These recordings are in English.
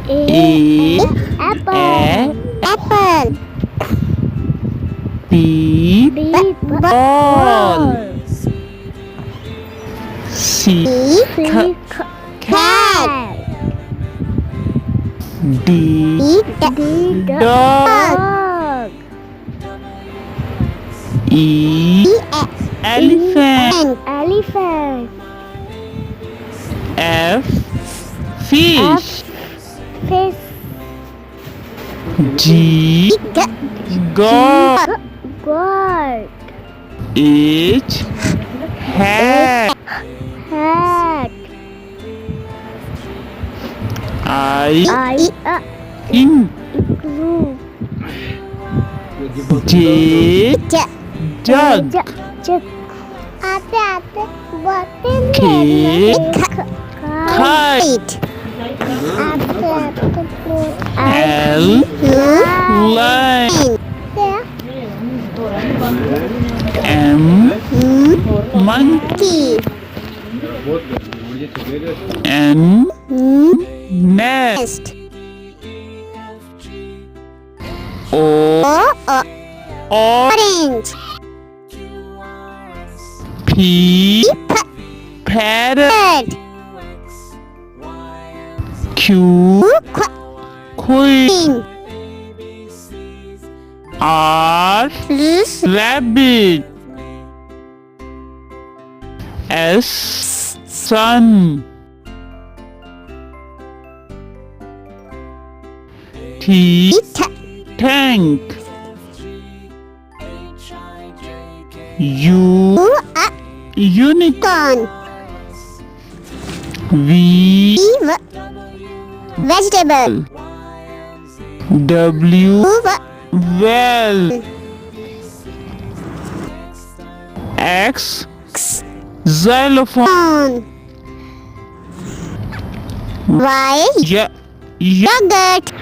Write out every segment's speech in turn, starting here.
A. Apple. Apple. B. Ball. C. Cat. D. Dog. Dog. E. Elephant. Elephant. F. Fish. Fish. G. Goat. Goat. H. Hat. Hat. I. Igloo. J. Jug. Jug. K. Kite. L. Lion. M. Monkey. N. Nest. O. Orange. P. Parrot. Q. Queen. R. Rabbit. S. Sun. T. Tank. U. Unicorn. V. Vegetable. W. Well. X. Xylophone. Y. Yogurt.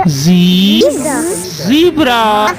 Z. Zebra.